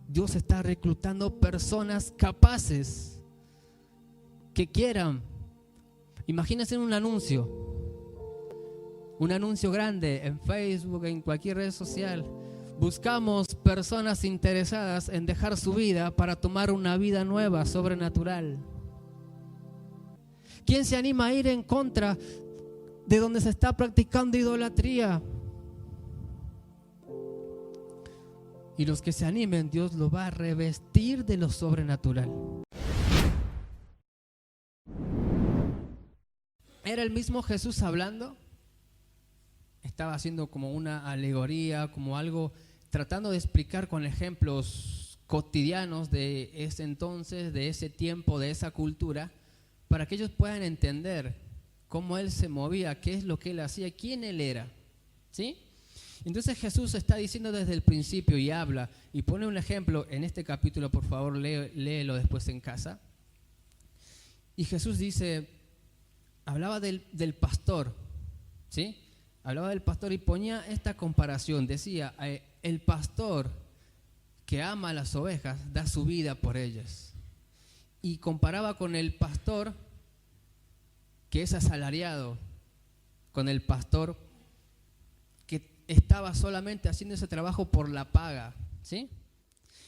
Dios está reclutando personas capaces que quieran. Imagínense un anuncio grande en Facebook, en cualquier red social. Buscamos personas interesadas en dejar su vida para tomar una vida nueva, sobrenatural. ¿Quién se anima a ir en contra de donde se está practicando idolatría? Y los que se animen, Dios los va a revestir de lo sobrenatural. ¿Era el mismo Jesús hablando? Estaba haciendo como una alegoría, como algo, tratando de explicar con ejemplos cotidianos de ese entonces, de ese tiempo, de esa cultura, para que ellos puedan entender cómo Él se movía, qué es lo que Él hacía, quién Él era. ¿Sí? Entonces Jesús está diciendo desde el principio y habla y pone un ejemplo en este capítulo, por favor, léelo después en casa. Y Jesús dice, hablaba del pastor, ¿sí? Hablaba del pastor y ponía esta comparación, decía, el pastor que ama a las ovejas da su vida por ellas. Y comparaba con el pastor que es asalariado, con el pastor que estaba solamente haciendo ese trabajo por la paga, ¿sí?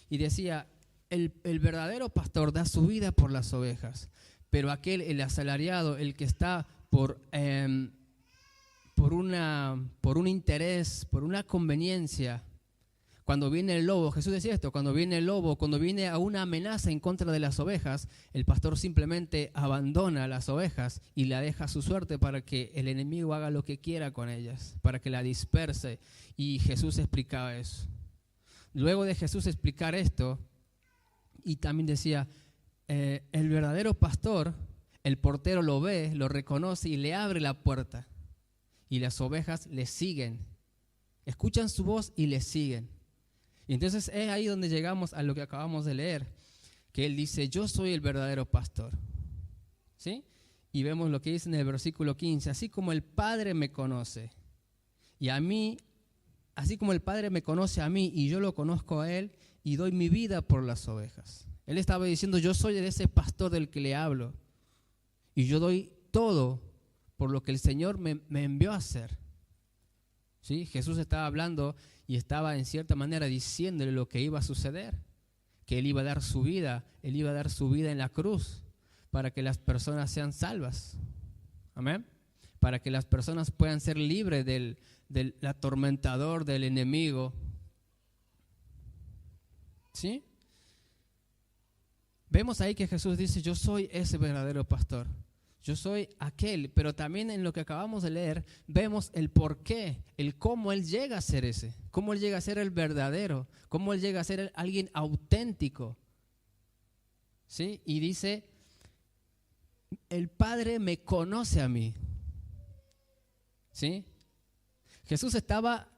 Y decía, el verdadero pastor da su vida por las ovejas, pero el asalariado, el que está por un interés, por una conveniencia, cuando viene el lobo, Jesús decía esto, cuando viene el lobo, cuando viene a una amenaza en contra de las ovejas, el pastor simplemente abandona las ovejas y la deja a su suerte para que el enemigo haga lo que quiera con ellas, para que la disperse. Y Jesús explicaba eso. Luego de Jesús explicar esto, y también decía, el verdadero pastor, el portero lo ve, lo reconoce y le abre la puerta. Y las ovejas le siguen, escuchan su voz y le siguen. Y entonces es ahí donde llegamos a lo que acabamos de leer, que Él dice, yo soy el verdadero pastor, ¿sí? Y vemos lo que dice en el versículo 15, así como el Padre me conoce, y a mí, así como el Padre me conoce a mí, y yo lo conozco a Él, y doy mi vida por las ovejas. Él estaba diciendo, yo soy de ese pastor del que le hablo, y yo doy todo por lo que el Señor me envió a hacer. ¿Sí? Jesús estaba hablando y estaba en cierta manera diciéndole lo que iba a suceder, que Él iba a dar su vida, Él iba a dar su vida en la cruz para que las personas sean salvas. Amén. Para que las personas puedan ser libres del atormentador, del enemigo. ¿Sí? Vemos ahí que Jesús dice, yo soy ese verdadero pastor. Yo soy aquel, pero también en lo que acabamos de leer vemos el por qué, el cómo Él llega a ser ese, cómo Él llega a ser el verdadero, cómo Él llega a ser alguien auténtico. ¿Sí? Y dice, el Padre me conoce a mí. ¿Sí? Jesús estaba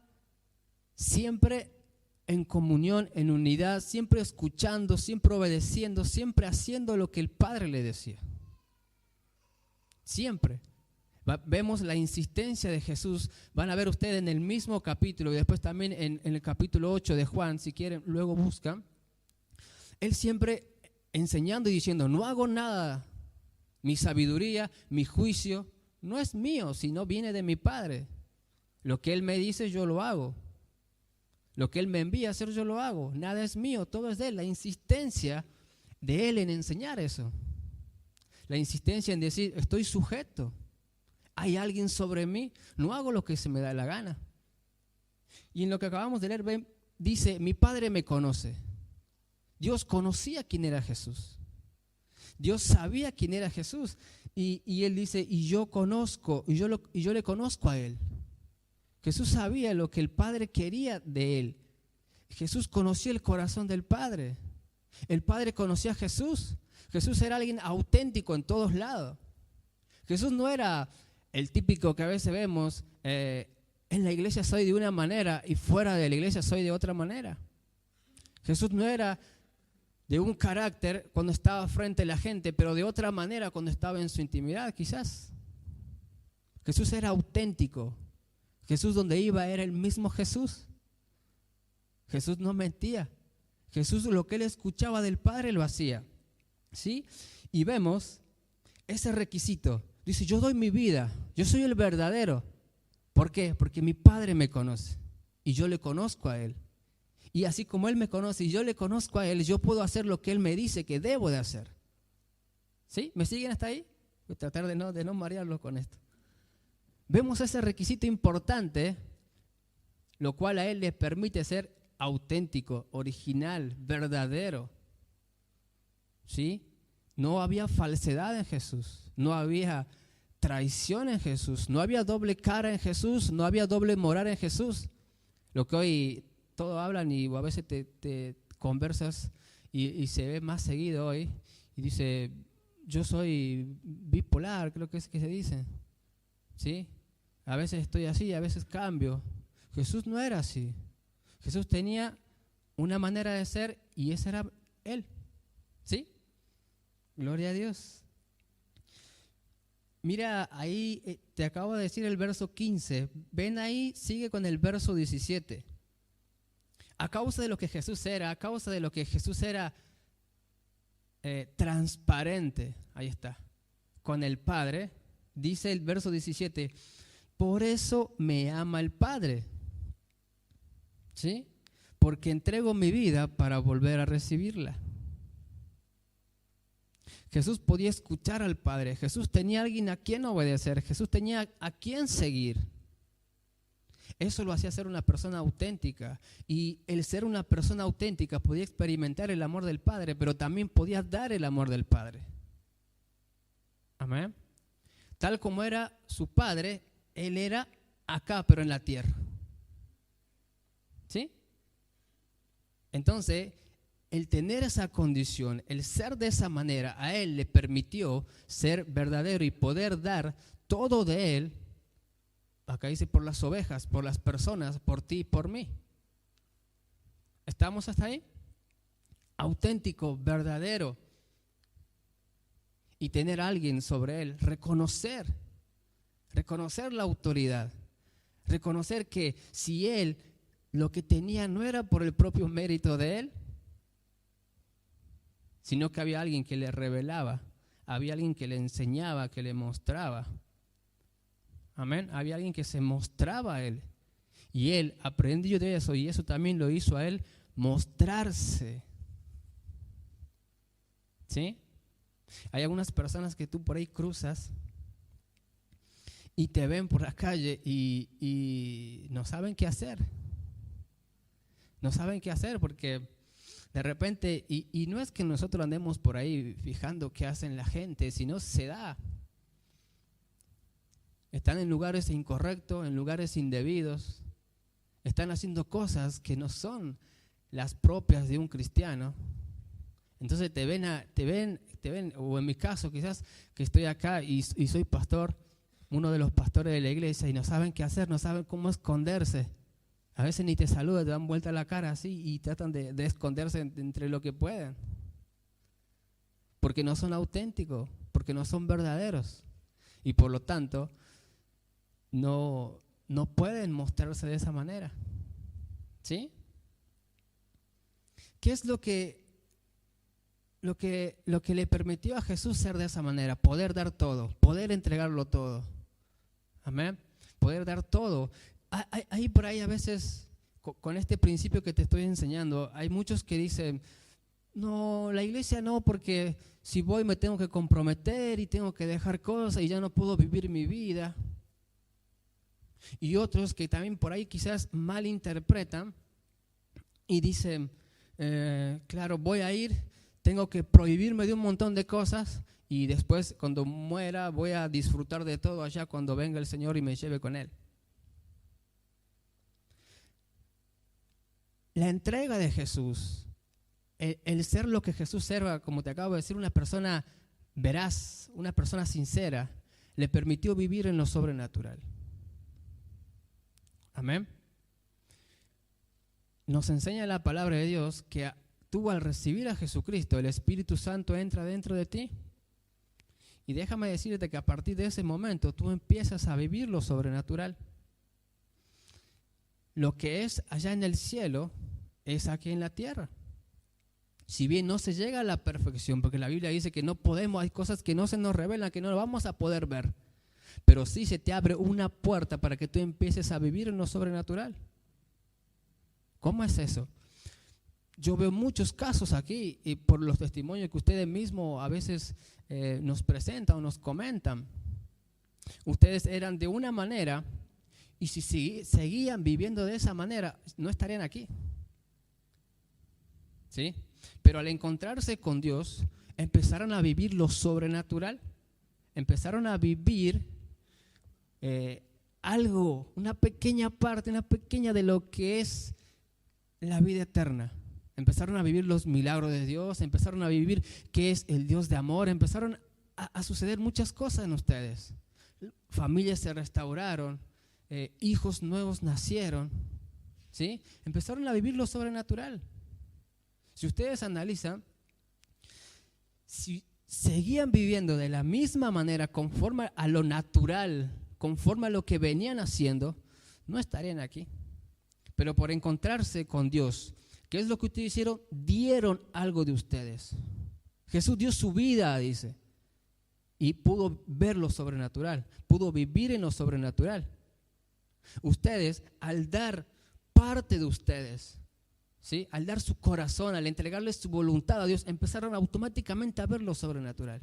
siempre en comunión, en unidad, siempre escuchando, siempre obedeciendo, siempre haciendo lo que el Padre le decía. Siempre. Vemos la insistencia de Jesús. Van a ver ustedes en el mismo capítulo y después también en el capítulo 8 de Juan, si quieren, luego buscan. Él siempre enseñando y diciendo, no hago nada. Mi sabiduría, mi juicio, no es mío, sino viene de mi Padre. Lo que Él me dice, yo lo hago. Lo que Él me envía a hacer, yo lo hago. Nada es mío, todo es de Él. La insistencia de Él en enseñar eso. La insistencia en decir, estoy sujeto. Hay alguien sobre mí. No hago lo que se me da la gana. Y en lo que acabamos de leer, dice, mi Padre me conoce. Dios conocía quién era Jesús. Dios sabía quién era Jesús. Y Él dice, y yo conozco, y yo le conozco a Él. Jesús sabía lo que el Padre quería de Él. Jesús conocía el corazón del Padre. El Padre conocía a Jesús. Jesús era alguien auténtico en todos lados. Jesús no era el típico que a veces vemos, en la iglesia soy de una manera y fuera de la iglesia soy de otra manera. Jesús no era de un carácter cuando estaba frente a la gente, pero de otra manera cuando estaba en su intimidad quizás. Jesús era auténtico. Jesús donde iba era el mismo Jesús. Jesús no mentía. Jesús lo que él escuchaba del Padre lo hacía, ¿sí? Y vemos ese requisito. Dice, yo doy mi vida, yo soy el verdadero. ¿Por qué? Porque mi Padre me conoce y yo le conozco a Él. Y así como Él me conoce y yo le conozco a Él, yo puedo hacer lo que Él me dice que debo de hacer. ¿Sí? ¿Me siguen hasta ahí? Voy a tratar de no marearlos con esto. Vemos ese requisito importante, lo cual a Él le permite ser auténtico, original, verdadero. ¿Sí? No había falsedad en Jesús, no había traición en Jesús, no había doble cara en Jesús, no había doble moral en Jesús. Lo que hoy todos hablan y a veces te conversas y se ve más seguido hoy y dice, yo soy bipolar, creo que es que se dice, ¿sí? A veces estoy así, a veces cambio. Jesús no era así. Jesús tenía una manera de ser y ese era Él, ¿sí? Gloria a Dios. Mira, ahí te acabo de decir el verso 15. Ven ahí, sigue con el verso 17. A causa de lo que Jesús era, transparente, ahí está, con el Padre, dice el verso 17, por eso me ama el Padre, ¿sí? Porque entrego mi vida para volver a recibirla. Jesús podía escuchar al Padre, Jesús tenía a alguien a quien obedecer, Jesús tenía a quien seguir. Eso lo hacía ser una persona auténtica, y el ser una persona auténtica podía experimentar el amor del Padre, pero también podía dar el amor del Padre. Amén. Tal como era su Padre, Él era acá, pero en la tierra. ¿Sí? Entonces, el tener esa condición, el ser de esa manera, a Él le permitió ser verdadero y poder dar todo de Él. Acá dice por las ovejas, por las personas, por ti y por mí. ¿Estamos hasta ahí? Auténtico, verdadero. Y tener a alguien sobre Él, reconocer la autoridad. Reconocer que si Él lo que tenía no era por el propio mérito de Él, sino que había alguien que le revelaba, había alguien que le enseñaba, que le mostraba. Amén. Había alguien que se mostraba a Él. Y Él aprendió de eso, y eso también lo hizo a Él mostrarse. ¿Sí? Hay algunas personas que tú por ahí cruzas y te ven por la calle y no saben qué hacer. No saben qué hacer porque de repente, y no es que nosotros andemos por ahí fijando qué hacen la gente, sino se da. Están en lugares incorrectos, en lugares indebidos. Están haciendo cosas que no son las propias de un cristiano. Entonces te ven, o en mi caso quizás que estoy acá y soy pastor, uno de los pastores de la iglesia, y no saben qué hacer, no saben cómo esconderse. A veces ni te saludan, te dan vuelta la cara así y tratan de esconderse entre lo que pueden. Porque no son auténticos, porque no son verdaderos. Y por lo tanto, no pueden mostrarse de esa manera. ¿Sí? ¿Qué es lo que le permitió a Jesús ser de esa manera? Poder dar todo, poder entregarlo todo. Amén. Poder dar todo. Hay por ahí a veces, con este principio que te estoy enseñando, hay muchos que dicen, no, la iglesia no, porque si voy me tengo que comprometer y tengo que dejar cosas y ya no puedo vivir mi vida. Y otros que también por ahí quizás malinterpretan y dicen, claro, voy a ir, tengo que prohibirme de un montón de cosas y después cuando muera voy a disfrutar de todo allá cuando venga el Señor y me lleve con Él. La entrega de Jesús, el ser lo que Jesús era, como te acabo de decir, una persona veraz, una persona sincera, le permitió vivir en lo sobrenatural. Amén. Nos enseña la palabra de Dios que tú al recibir a Jesucristo, el Espíritu Santo entra dentro de ti. Y déjame decirte que a partir de ese momento tú empiezas a vivir lo sobrenatural. Lo que es allá en el cielo es aquí en la tierra. Si bien no se llega a la perfección, porque la Biblia dice que no podemos, hay cosas que no se nos revelan, que no vamos a poder ver. Pero sí se te abre una puerta para que tú empieces a vivir en lo sobrenatural. ¿Cómo es eso? Yo veo muchos casos aquí y por los testimonios que ustedes mismos a veces nos presentan o nos comentan. Ustedes eran de una manera y si seguían viviendo de esa manera, no estarían aquí. ¿Sí? Pero al encontrarse con Dios, empezaron a vivir lo sobrenatural. Empezaron a vivir algo, una pequeña parte, una pequeña de lo que es la vida eterna. Empezaron a vivir los milagros de Dios, empezaron a vivir qué es el Dios de amor, empezaron a suceder muchas cosas en ustedes. Familias se restauraron, hijos nuevos nacieron, ¿sí? Empezaron a vivir lo sobrenatural. Si ustedes analizan, si seguían viviendo de la misma manera, conforme a lo natural, conforme a lo que venían haciendo, no estarían aquí. Pero por encontrarse con Dios, ¿qué es lo que ustedes hicieron? Dieron algo de ustedes. Jesús dio su vida, dice, y pudo ver lo sobrenatural, pudo vivir en lo sobrenatural. Ustedes, al dar parte de ustedes, ¿sí? Al dar su corazón, al entregarle su voluntad a Dios, empezaron automáticamente a ver lo sobrenatural.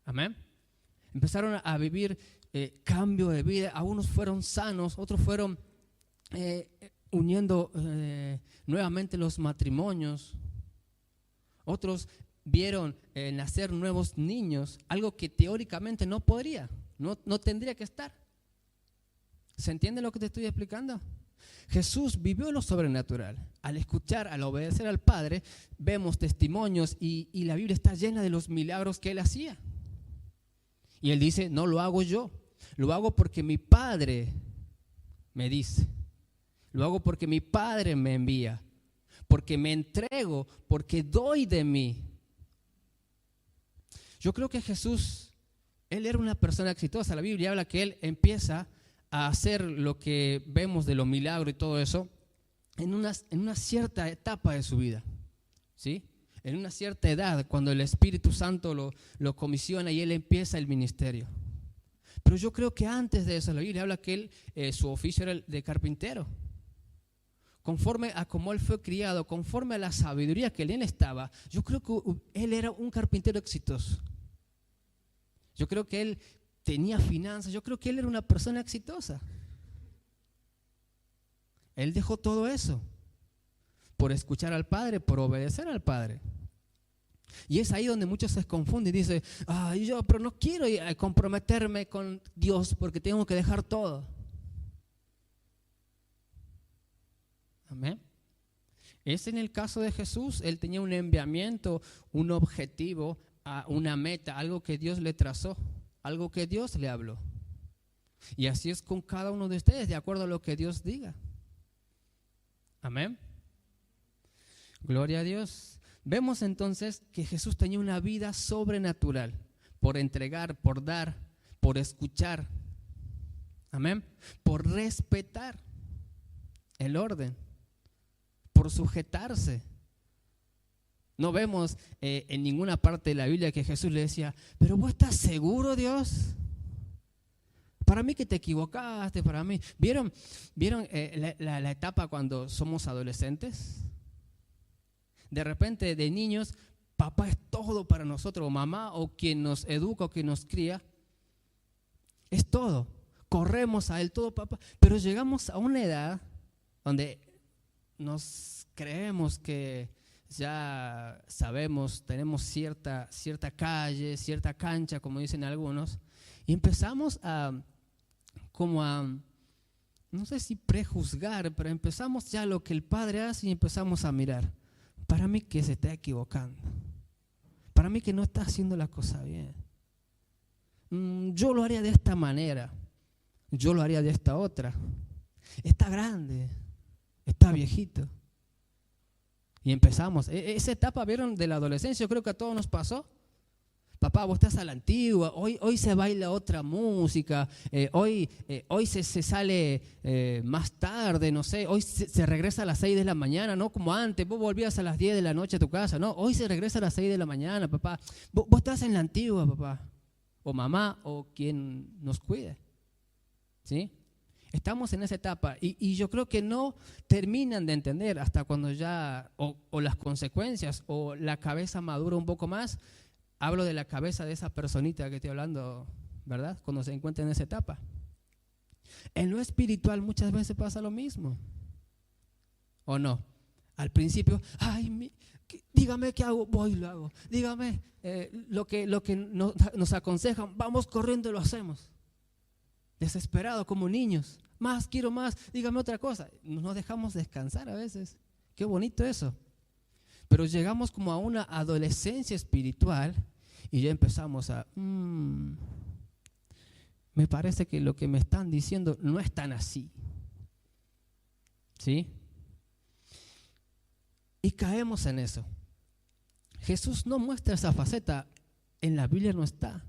Amén. Empezaron a vivir cambio de vida. Algunos fueron sanos, otros fueron uniendo nuevamente los matrimonios. Otros vieron nacer nuevos niños, algo que teóricamente no podría, no tendría que estar. ¿Se entiende lo que te estoy explicando? Jesús vivió lo sobrenatural. Al escuchar, al obedecer al Padre, vemos testimonios y la Biblia está llena de los milagros que Él hacía. Y Él dice, no lo hago yo, lo hago porque mi Padre me dice. Lo hago porque mi Padre me envía, porque me entrego, porque doy de mí. Yo creo que Jesús, Él era una persona exitosa. La Biblia habla que Él empieza a hacer lo que vemos de los milagros y todo eso en una cierta etapa de su vida, ¿sí? En una cierta edad, cuando el Espíritu Santo lo comisiona y Él empieza el ministerio. Pero yo creo que antes de eso, la Biblia habla que Él, su oficio era el de carpintero. Conforme a cómo Él fue criado, conforme a la sabiduría que en Él estaba, yo creo que Él era un carpintero exitoso. Yo creo que Él tenía finanzas, yo creo que Él era una persona exitosa. Él dejó todo eso por escuchar al Padre, por obedecer al Padre. Y es ahí donde muchos se confunden y dicen, pero no quiero comprometerme con Dios porque tengo que dejar todo. Amén. Es en el caso de Jesús, Él tenía un enviamiento, un objetivo, una meta, algo que Dios le trazó, algo que Dios le habló. Y así es con cada uno de ustedes, de acuerdo a lo que Dios diga. Amén. Gloria a Dios. Vemos entonces que Jesús tenía una vida sobrenatural por entregar, por dar, por escuchar. Amén. Por respetar el orden, por sujetarse. No vemos en ninguna parte de la Biblia que Jesús le decía, pero vos estás seguro, Dios. Para mí que te equivocaste, para mí. ¿Vieron la etapa cuando somos adolescentes? De repente de niños, papá es todo para nosotros, o mamá, o quien nos educa, o quien nos cría. Es todo. Corremos a Él todo, papá. Pero llegamos a una edad donde nos creemos que ya sabemos, tenemos cierta calle, cierta cancha, como dicen algunos, y empezamos no sé si prejuzgar, pero empezamos ya lo que el Padre hace y empezamos a mirar. Para mí que se está equivocando, para mí que no está haciendo la cosa bien. Yo lo haría de esta manera, yo lo haría de esta otra. Está grande, está viejito. Y empezamos, esa etapa, ¿vieron? De la adolescencia, yo creo que a todos nos pasó. papá, vos estás a la antigua, hoy se baila otra música, hoy se sale más tarde, no sé, hoy se regresa a las 6 de la mañana, no como antes, vos volvías a las 10 de la noche a tu casa, no, hoy se regresa a las 6 de la mañana, papá, vos estás en la antigua, papá, o mamá, o quien nos cuide, ¿sí? Estamos en esa etapa y yo creo que no terminan de entender hasta cuando ya, o las consecuencias, o la cabeza madura un poco más. Hablo de la cabeza de esa personita que estoy hablando, ¿verdad? Cuando se encuentra en esa etapa. En lo espiritual muchas veces pasa lo mismo, ¿o no? Al principio, dígame qué hago, voy y lo hago. Dígame lo que nos aconsejan, vamos corriendo y lo hacemos. Desesperados como niños. Más, quiero más, dígame otra cosa. Nos dejamos descansar a veces. Qué bonito eso. Pero llegamos como a una adolescencia espiritual y ya empezamos a... me parece que lo que me están diciendo no es tan así. ¿Sí? Y caemos en eso. Jesús no muestra esa faceta. En la Biblia no está.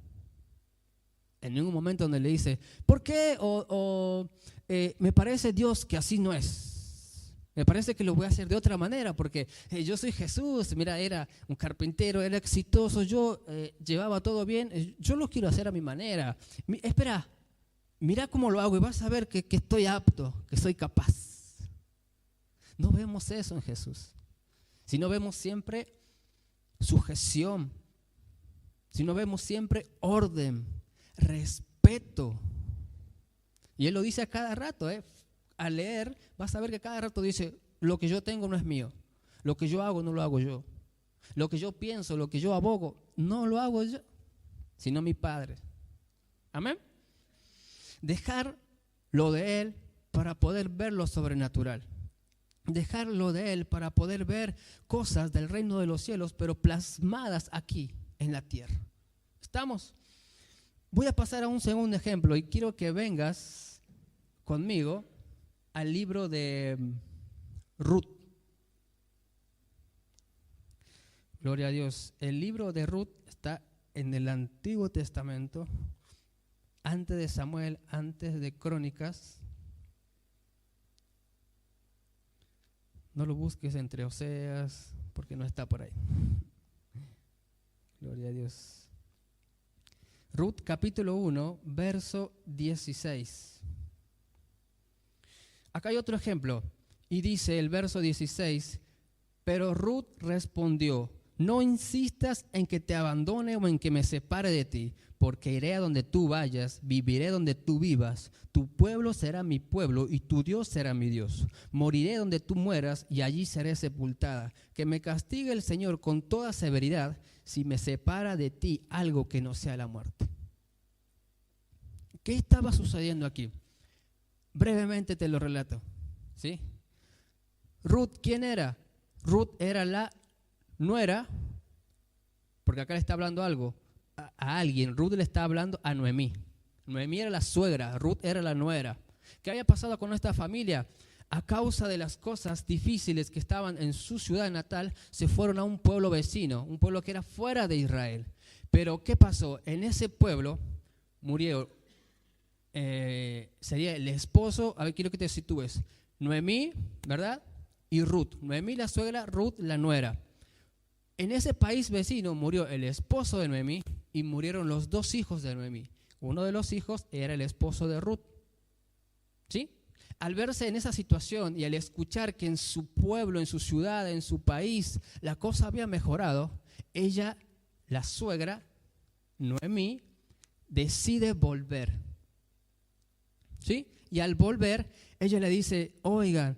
En ningún momento donde le dice, ¿por qué? Me parece, Dios, que así no es. Me parece que lo voy a hacer de otra manera porque yo soy Jesús. Mira, era un carpintero, era exitoso, yo llevaba todo bien. Yo lo quiero hacer a mi manera. Espera, mira cómo lo hago y vas a ver que estoy apto, que soy capaz. No vemos eso en Jesús. Sino vemos siempre sujeción. Sino vemos siempre orden. Respeto. Y él lo dice a cada rato, al leer vas a ver que cada rato dice, lo que yo tengo no es mío, lo que yo hago no lo hago yo, lo que yo pienso, lo que yo abogo no lo hago yo, sino mi Padre. Amén. Dejar lo de él para poder ver lo sobrenatural, dejarlo de él para poder ver cosas del reino de los cielos pero plasmadas aquí en la tierra. ¿Estamos? Voy a pasar a un segundo ejemplo y quiero que vengas conmigo al libro de Ruth. Gloria a Dios. El libro de Ruth está en el Antiguo Testamento, antes de Samuel, antes de Crónicas. No lo busques entre Oseas, porque no está por ahí. Gloria a Dios. Ruth capítulo 1, verso 16. Acá hay otro ejemplo. Y dice el verso 16, pero Ruth respondió, no insistas en que te abandone o en que me separe de ti, porque iré a donde tú vayas, viviré donde tú vivas, tu pueblo será mi pueblo y tu Dios será mi Dios. Moriré donde tú mueras y allí seré sepultada. Que me castigue el Señor con toda severidad si me separa de ti algo que no sea la muerte. ¿Qué estaba sucediendo aquí? Brevemente te lo relato, ¿sí? Ruth, ¿quién era? Ruth era la nuera, porque acá le está hablando algo a alguien. Ruth le está hablando a Noemí. Noemí era la suegra, Ruth era la nuera. ¿Qué había pasado con esta familia? A causa de las cosas difíciles que estaban en su ciudad natal, se fueron a un pueblo vecino, un pueblo que era fuera de Israel. Pero ¿qué pasó? En ese pueblo murió, sería el esposo, a ver, quiero que te sitúes, Noemí, ¿verdad? Y Ruth. Noemí la suegra, Ruth la nuera. En ese país vecino murió el esposo de Noemí y murieron los dos hijos de Noemí. Uno de los hijos era el esposo de Ruth. ¿Sí? Al verse en esa situación y al escuchar que en su pueblo, en su ciudad, en su país, la cosa había mejorado, ella, la suegra, Noemí, decide volver. ¿Sí? Y al volver, ella le dice, oigan,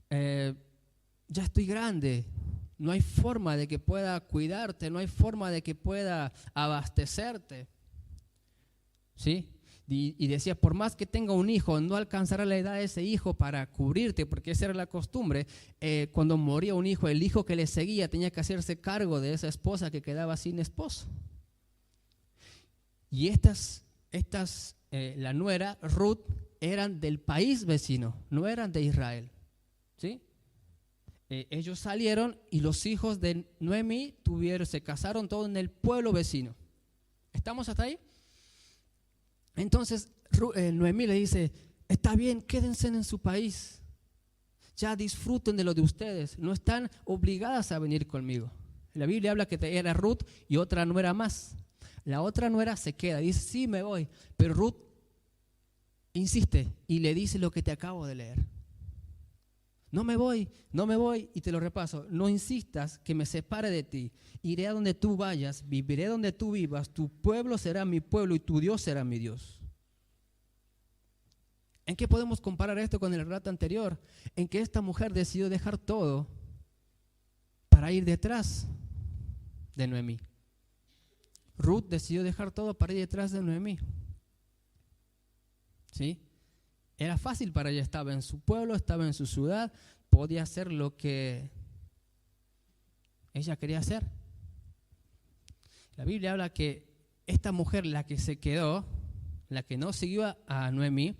ya estoy grande, no hay forma de que pueda cuidarte, no hay forma de que pueda abastecerte. ¿Sí? Y decía, por más que tenga un hijo, no alcanzará la edad de ese hijo para cubrirte, porque esa era la costumbre. Cuando moría un hijo, el hijo que le seguía tenía que hacerse cargo de esa esposa que quedaba sin esposo. Y la nuera, Ruth, eran del país vecino, no eran de Israel. ¿Sí? Ellos salieron y los hijos de Noemí se casaron todos en el pueblo vecino. ¿Estamos hasta ahí? Entonces Noemí le dice, está bien, quédense en su país. Ya disfruten de lo de ustedes. No están obligadas a venir conmigo. La Biblia habla que era Ruth y otra nuera más. La otra nuera se queda, dice, sí, me voy. Pero Ruth insiste y le dice lo que te acabo de leer. No me voy, y te lo repaso. No insistas que me separe de ti. Iré a donde tú vayas, viviré donde tú vivas. Tu pueblo será mi pueblo y tu Dios será mi Dios. ¿En qué podemos comparar esto con el relato anterior? En que esta mujer decidió dejar todo para ir detrás de Noemí. Ruth decidió dejar todo para ir detrás de Noemí. ¿Sí? Era fácil para ella, estaba en su pueblo, estaba en su ciudad, podía hacer lo que ella quería hacer. La Biblia habla que esta mujer, la que se quedó, la que no siguió a Noemí,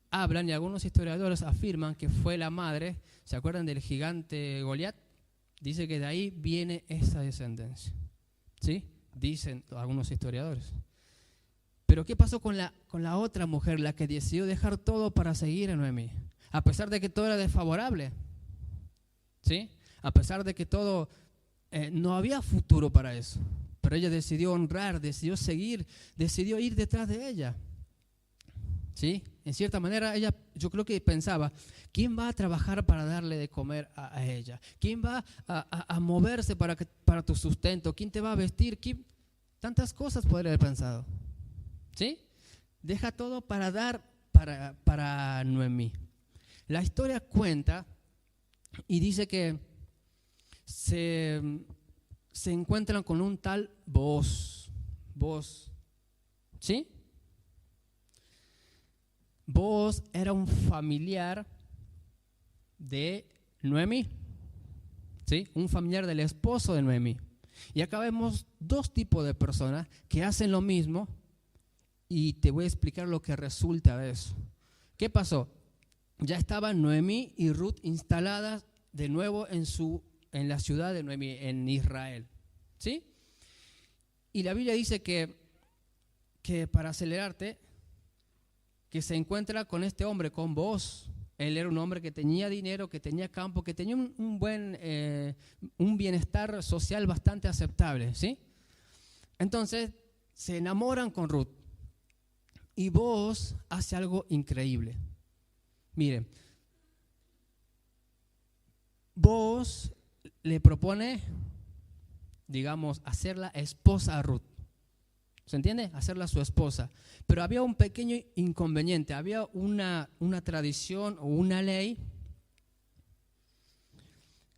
hablan y algunos historiadores afirman que fue la madre, ¿se acuerdan del gigante Goliat? Dice que de ahí viene esa descendencia, ¿sí? Dicen algunos historiadores. Pero ¿qué pasó con la otra mujer, la que decidió dejar todo para seguir a Noemí? A pesar de que todo era desfavorable, ¿sí? A pesar de que todo, no había futuro para eso. Pero ella decidió honrar, decidió seguir, decidió ir detrás de ella, ¿sí? En cierta manera, ella, yo creo que pensaba, ¿quién va a trabajar para darle de comer a ella? ¿Quién va a moverse para tu sustento? ¿Quién te va a vestir? Tantas cosas podría haber pensado, ¿sí? Deja todo para dar para Noemí. La historia cuenta y dice que se encuentran con un tal Booz, ¿sí? Booz era un familiar de Noemí, ¿sí? Un familiar del esposo de Noemí. Y acá vemos dos tipos de personas que hacen lo mismo y te voy a explicar lo que resulta de eso. ¿Qué pasó? Ya estaban Noemí y Ruth instaladas de nuevo en la ciudad de Noemí, en Israel, ¿sí? Y la Biblia dice que para acelerarte, que se encuentra con este hombre, con Booz. Él era un hombre que tenía dinero, que tenía campo, que tenía un bienestar social bastante aceptable, ¿sí? Entonces se enamoran con Ruth y Booz hace algo increíble. Miren, Booz le propone, digamos, hacerla esposa a Ruth. ¿Se entiende? Hacerla su esposa. Pero había un pequeño inconveniente, había una tradición o una ley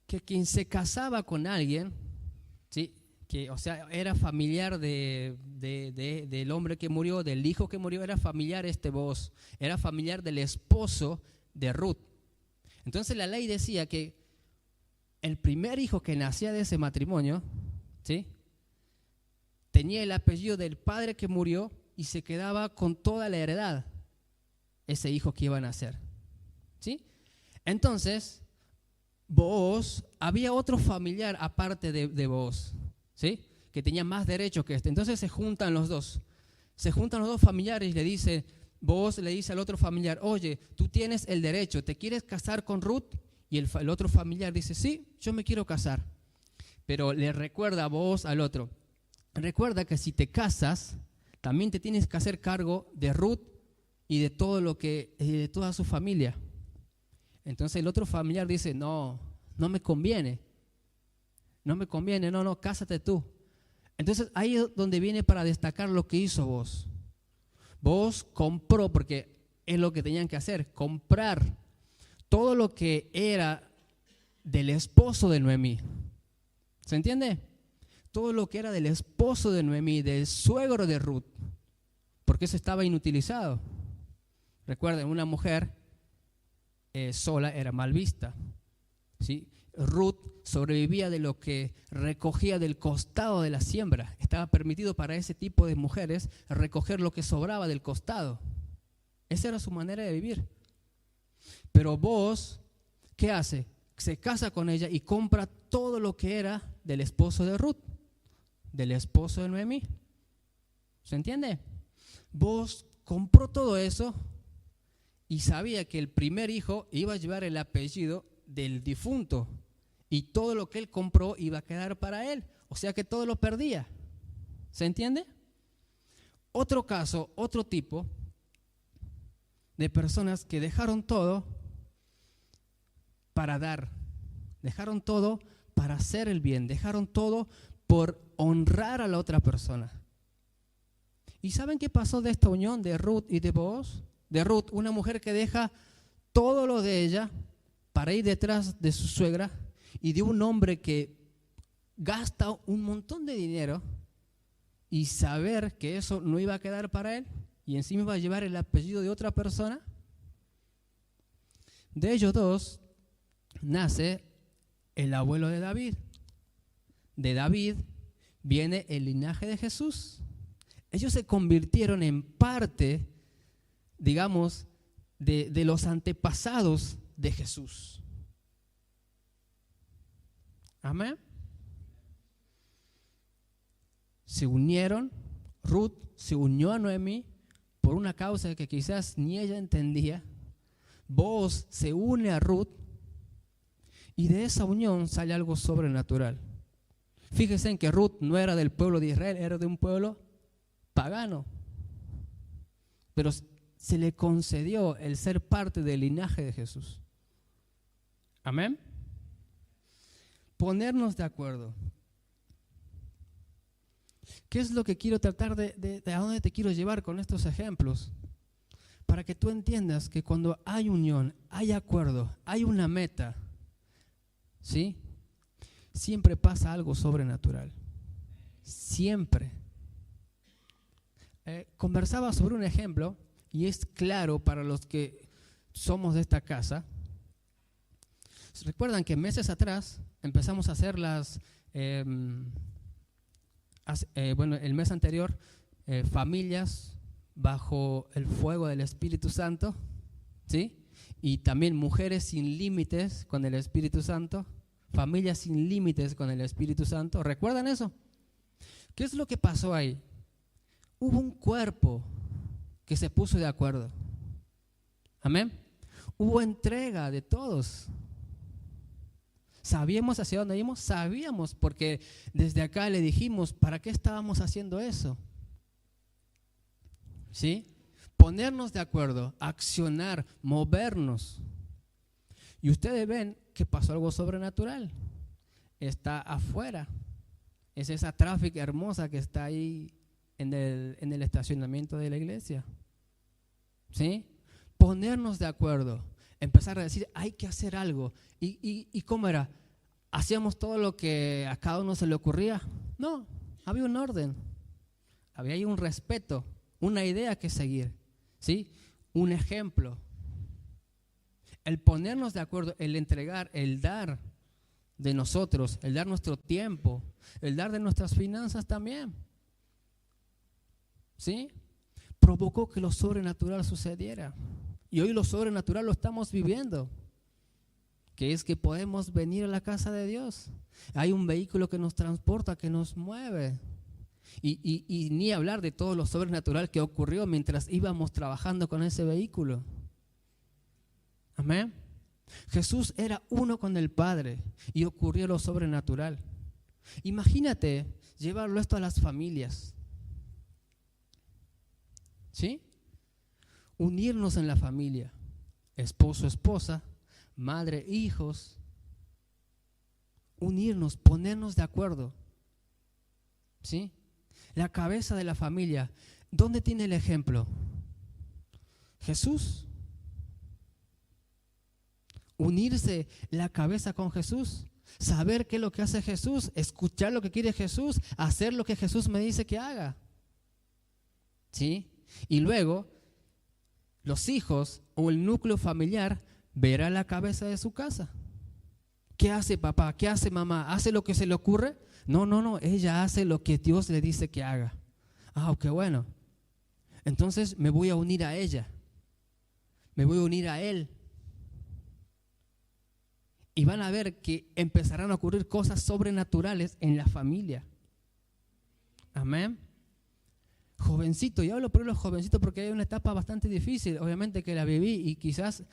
que quien se casaba con alguien, ¿sí? Que, o sea, era familiar del hombre que murió, del hijo que murió, era familiar Booz, era familiar del esposo de Ruth. Entonces la ley decía que el primer hijo que nacía de ese matrimonio, ¿sí?, tenía el apellido del padre que murió y se quedaba con toda la heredad ese hijo que iba a nacer, ¿sí? Entonces, Booz, había otro familiar aparte de Booz, ¿sí?, que tenía más derechos que este. Entonces se juntan los dos familiares y Booz le dice al otro familiar, oye, tú tienes el derecho, ¿te quieres casar con Ruth? Y el otro familiar dice, sí, yo me quiero casar. Pero le recuerda a Booz al otro, recuerda que si te casas, también te tienes que hacer cargo de Ruth y de de toda su familia. Entonces el otro familiar dice, no me conviene, no, cásate tú. Entonces ahí es donde viene para destacar lo que hizo Booz. Booz compró, porque es lo que tenían que hacer, comprar todo lo que era del esposo de Noemí. ¿Se entiende? Todo lo que era del esposo de Noemí, del suegro de Ruth, porque eso estaba inutilizado. Recuerden, una mujer sola era mal vista, ¿sí? Ruth sobrevivía de lo que recogía del costado de la siembra. Estaba permitido para ese tipo de mujeres recoger lo que sobraba del costado. Esa era su manera de vivir. Pero Booz, ¿qué hace? Se casa con ella y compra todo lo que era del esposo de Ruth, del esposo de Noemí. ¿Se entiende? Vos compró todo eso y sabía que el primer hijo iba a llevar el apellido del difunto y todo lo que él compró iba a quedar para él. O sea que todo lo perdía. ¿Se entiende? Otro caso, otro tipo de personas que dejaron todo para dar, dejaron todo para hacer el bien, dejaron todo por honrar a la otra persona. ¿Y saben qué pasó de esta unión de Ruth y de Booz? De Ruth, una mujer que deja todo lo de ella para ir detrás de su suegra, y de un hombre que gasta un montón de dinero y saber que eso no iba a quedar para él y encima iba a llevar el apellido de otra persona. De ellos dos nace el abuelo de David. De David viene el linaje de Jesús. Ellos se convirtieron en parte, digamos, de los antepasados de Jesús. Amén. Se unieron, Ruth se unió a Noemí por una causa que quizás ni ella entendía. Booz se une a Ruth y de esa unión sale algo sobrenatural. Fíjense en que Ruth no era del pueblo de Israel, era de un pueblo pagano, pero se le concedió el ser parte del linaje de Jesús. Amén. Ponernos de acuerdo. ¿Qué es lo que quiero tratar de a dónde te quiero llevar con estos ejemplos? Para que tú entiendas que cuando hay unión, hay acuerdo, hay una meta, ¿sí? Siempre pasa algo sobrenatural. Siempre. Conversaba sobre un ejemplo y es claro para los que somos de esta casa. ¿Recuerdan que meses atrás empezamos a hacer el mes anterior, familias bajo el fuego del Espíritu Santo, ¿sí? Y también mujeres sin límites con el Espíritu Santo, familias sin límites con el Espíritu Santo? ¿Recuerdan eso? ¿Qué es lo que pasó ahí? Hubo un cuerpo que se puso de acuerdo. Amén. Hubo entrega de todos. ¿Sabíamos hacia dónde íbamos? Sabíamos, porque desde acá le dijimos, ¿para qué estábamos haciendo eso? ¿Sí? Ponernos de acuerdo, accionar, movernos. Y ustedes ven que pasó algo sobrenatural. Está afuera. Es esa tráfico hermosa que está ahí en el estacionamiento de la iglesia. ¿Sí? Ponernos de acuerdo. Empezar a decir, hay que hacer algo. ¿Y cómo era? ¿Hacíamos todo lo que a cada uno se le ocurría? No, había un orden. Había ahí un respeto, una idea que seguir, ¿sí? Un ejemplo. El ponernos de acuerdo, el entregar, el dar de nosotros, el dar nuestro tiempo, el dar de nuestras finanzas también, ¿sí? Provocó que lo sobrenatural sucediera. Y hoy lo sobrenatural lo estamos viviendo, que es que podemos venir a la casa de Dios. Hay un vehículo que nos transporta, que nos mueve. Y ni hablar de todo lo sobrenatural que ocurrió mientras íbamos trabajando con ese vehículo. Amén. Jesús era uno con el Padre y ocurrió lo sobrenatural. Imagínate llevarlo esto a las familias. ¿Sí? Unirnos en la familia, esposo, esposa, madre, hijos, unirnos, ponernos de acuerdo, ¿sí? La cabeza de la familia, ¿dónde tiene el ejemplo? Jesús. Unirse la cabeza con Jesús, saber qué es lo que hace Jesús, escuchar lo que quiere Jesús, hacer lo que Jesús me dice que haga, ¿sí? Y luego los hijos o el núcleo familiar verá la cabeza de su casa. ¿Qué hace papá? ¿Qué hace mamá? ¿Hace lo que se le ocurre? No, ella hace lo que Dios le dice que haga. Qué bueno. Entonces me voy a unir a ella. Me voy a unir a él. Y van a ver que empezarán a ocurrir cosas sobrenaturales en la familia. Amén. jovencito, y hablo por los jovencitos porque hay una etapa bastante difícil, obviamente que la viví y quizás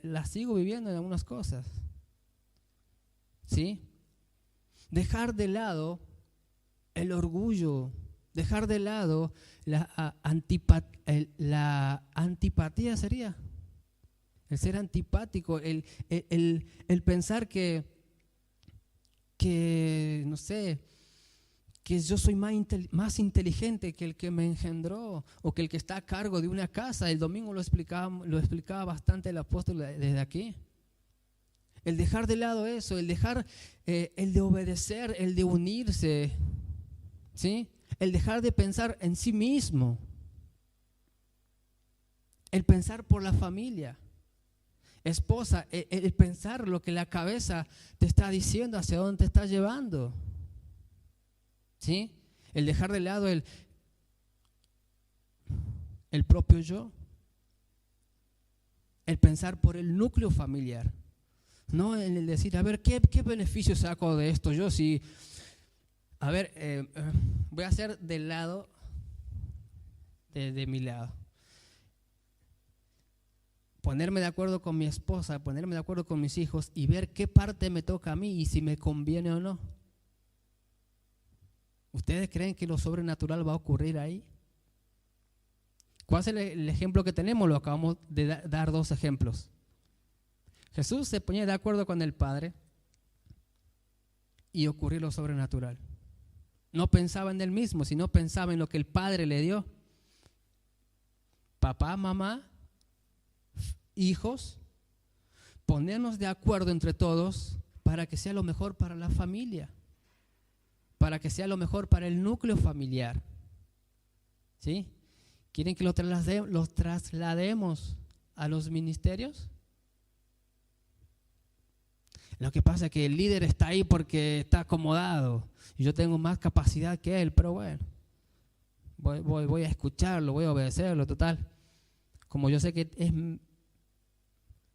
la sigo viviendo en algunas cosas. ¿Sí? Dejar de lado el orgullo, dejar de lado la antipatía sería, el ser antipático, el pensar que, no sé, que yo soy más inteligente que el que me engendró o que el que está a cargo de una casa. El domingo lo explicaba bastante el apóstol desde aquí. El dejar de lado eso, el de obedecer, el de unirse, ¿sí? El dejar de pensar en sí mismo, el pensar por la familia. Esposa, el pensar lo que la cabeza te está diciendo, hacia dónde te está llevando, ¿sí? El dejar de lado el propio yo, el pensar por el núcleo familiar. No en el decir, a ver, ¿qué beneficio saco de esto yo? Si, a ver, voy a hacer del lado, de mi lado. Ponerme de acuerdo con mi esposa, ponerme de acuerdo con mis hijos y ver qué parte me toca a mí y si me conviene o no. ¿Ustedes creen que lo sobrenatural va a ocurrir ahí? ¿Cuál es el ejemplo que tenemos? Lo acabamos de dar dos ejemplos. Jesús se ponía de acuerdo con el Padre y ocurrió lo sobrenatural. No pensaba en él mismo, sino pensaba en lo que el Padre le dio. Papá, mamá, hijos, ponernos de acuerdo entre todos para que sea lo mejor para la familia, para que sea lo mejor para el núcleo familiar. ¿Sí? ¿Quieren que los traslademos a los ministerios? Lo que pasa es que el líder está ahí porque está acomodado y yo tengo más capacidad que él, pero bueno, voy a escucharlo, voy a obedecerlo, total. Como yo sé que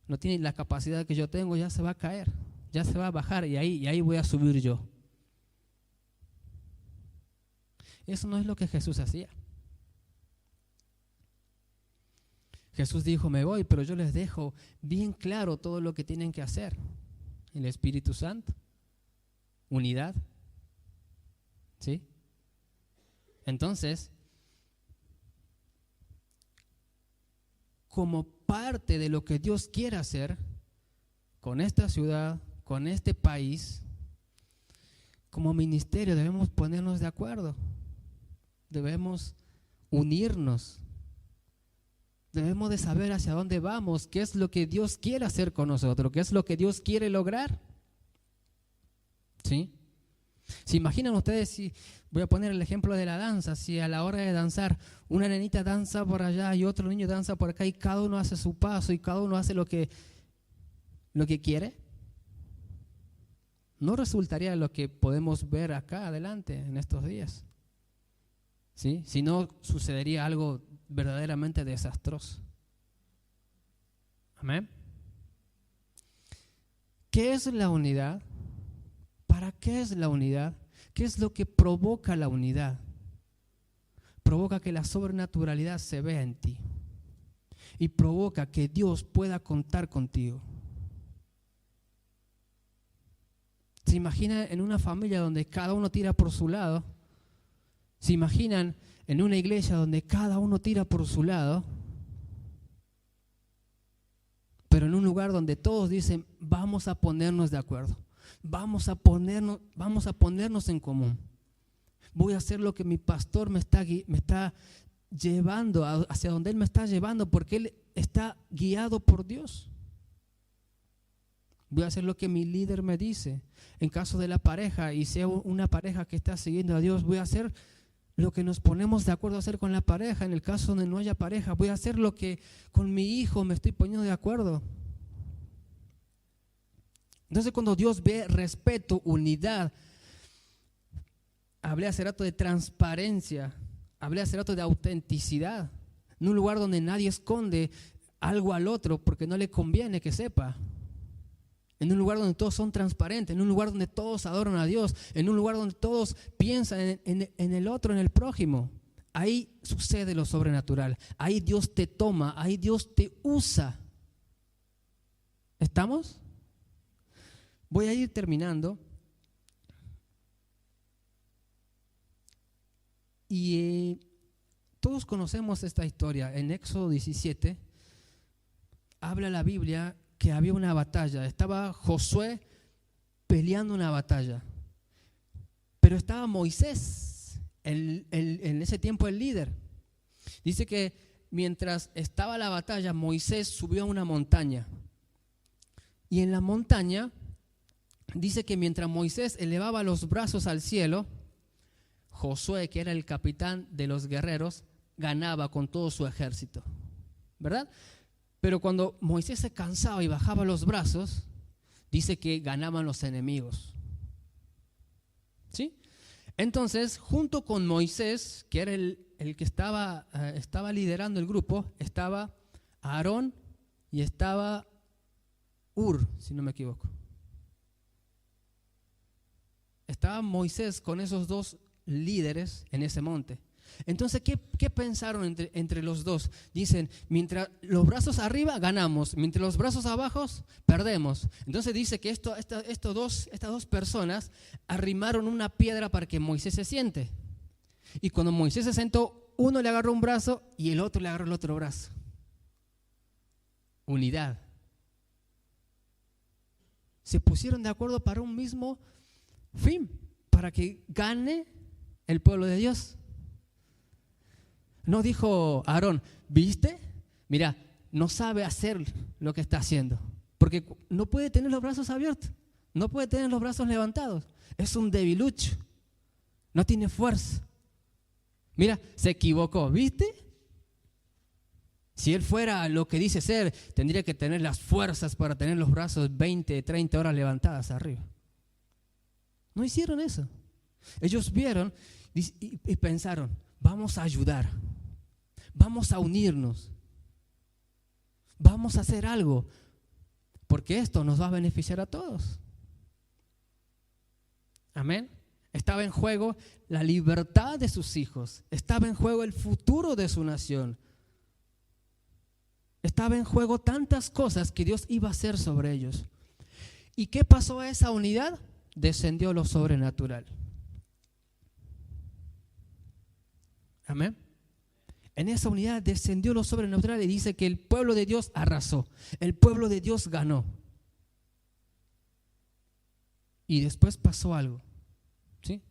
no tiene la capacidad que yo tengo, ya se va a caer, ya se va a bajar y ahí voy a subir yo. Eso no es lo que Jesús hacía. Jesús dijo, me voy, pero yo les dejo bien claro todo lo que tienen que hacer. El Espíritu Santo, unidad, ¿sí? Entonces, como parte de lo que Dios quiere hacer con esta ciudad, con este país, como ministerio debemos ponernos de acuerdo, debemos unirnos, debemos de saber hacia dónde vamos, qué es lo que Dios quiere hacer con nosotros, qué es lo que Dios quiere lograr. ¿Sí? ¿Se imaginan ustedes si, voy a poner el ejemplo de la danza, si a la hora de danzar una nenita danza por allá y otro niño danza por acá y cada uno hace su paso y cada uno hace lo que quiere? No resultaría lo que podemos ver acá adelante en estos días. ¿Sí? Si no, sucedería algo verdaderamente desastroso. Amén. ¿Qué es la unidad? ¿Para qué es la unidad? ¿Qué es lo que provoca la unidad? Provoca que la sobrenaturalidad se vea en ti y provoca que Dios pueda contar contigo. ¿Se imaginan en una familia donde cada uno tira por su lado? ¿Se imaginan en una iglesia donde cada uno tira por su lado? Pero en un lugar donde todos dicen, vamos a ponernos de acuerdo, vamos a ponernos en común. Voy a hacer lo que mi pastor me está llevando, hacia donde él me está llevando, porque él está guiado por Dios. Voy a hacer lo que mi líder me dice. En caso de la pareja, y sea una pareja que está siguiendo a Dios, voy a hacer lo que nos ponemos de acuerdo a hacer con la pareja. En el caso donde no haya pareja, voy a hacer lo que con mi hijo me estoy poniendo de acuerdo. Entonces, cuando Dios ve respeto, unidad, hablé hace rato de transparencia, hablé hace rato de autenticidad, en un lugar donde nadie esconde algo al otro porque no le conviene que sepa. En un lugar donde todos son transparentes, en un lugar donde todos adoran a Dios, en un lugar donde todos piensan en el otro, en el prójimo. ahí sucede lo sobrenatural. Ahí Dios te toma, ahí Dios te usa. ¿Estamos? Voy a ir terminando. Y todos conocemos esta historia. En Éxodo 17 habla la Biblia que había una batalla. Estaba Josué peleando una batalla. Pero estaba Moisés, en ese tiempo el líder. Dice que mientras estaba la batalla, Moisés subió a una montaña. Y en la montaña dice que mientras Moisés elevaba los brazos al cielo, Josué, que era el capitán de los guerreros, ganaba con todo su ejército, ¿verdad? Pero cuando Moisés se cansaba y bajaba los brazos, dice que ganaban los enemigos. ¿Sí? Entonces, junto con Moisés, que era el que estaba liderando el grupo, estaba Aarón y estaba Hur, si no me equivoco. Estaba Moisés con esos dos líderes en ese monte. Entonces, ¿qué pensaron entre los dos? Dicen, mientras los brazos arriba ganamos, mientras los brazos abajo perdemos. Entonces dice que estas dos personas arrimaron una piedra para que Moisés se siente. Y cuando Moisés se sentó, uno le agarró un brazo y el otro le agarró el otro brazo. Unidad. Se pusieron de acuerdo para un mismo fin, para que gane el pueblo de Dios. No dijo Aarón, ¿viste? Mira, no sabe hacer lo que está haciendo, porque no puede tener los brazos abiertos, no puede tener los brazos levantados. Es un debilucho, no tiene fuerza. Mira, se equivocó, ¿viste? Si él fuera lo que dice ser, tendría que tener las fuerzas para tener los brazos 20, 30 horas levantadas arriba. No hicieron eso. Ellos vieron y pensaron, vamos a ayudar, vamos a unirnos, vamos a hacer algo, porque esto nos va a beneficiar a todos. Amén. Estaba en juego la libertad de sus hijos, estaba en juego el futuro de su nación, estaba en juego tantas cosas que Dios iba a hacer sobre ellos. ¿Y qué pasó a esa unidad? Descendió lo sobrenatural. Amén. En esa unidad descendió lo sobrenatural y dice que el pueblo de Dios arrasó, el pueblo de Dios ganó. Y después pasó algo, ¿sí?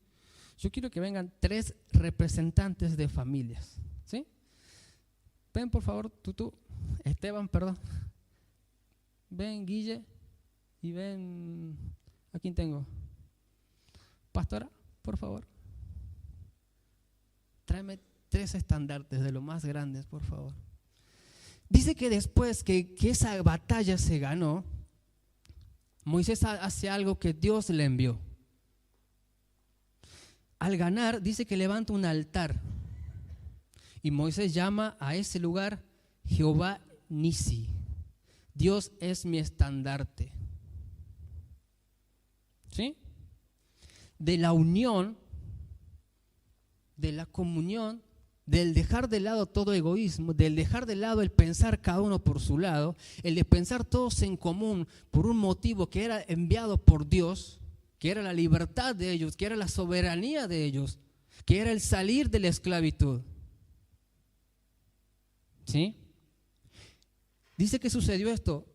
Yo quiero que vengan 3 representantes de familias, ¿sí? Ven por favor, tú, Esteban, perdón. Ven Guille y ven, ¿a quién tengo? Pastora, por favor. Tráeme 3 estandartes de los más grandes, por favor. Dice que después que esa batalla se ganó, Moisés hace algo que Dios le envió. Al ganar, dice que levanta un altar. Y Moisés llama a ese lugar Jehová Nisi. Dios es mi estandarte. ¿Sí? De la unión, de la comunión, del dejar de lado todo egoísmo, del dejar de lado el pensar cada uno por su lado, el de pensar todos en común por un motivo que era enviado por Dios, que era la libertad de ellos, que era la soberanía de ellos, que era el salir de la esclavitud. ¿Sí? Dice que sucedió esto.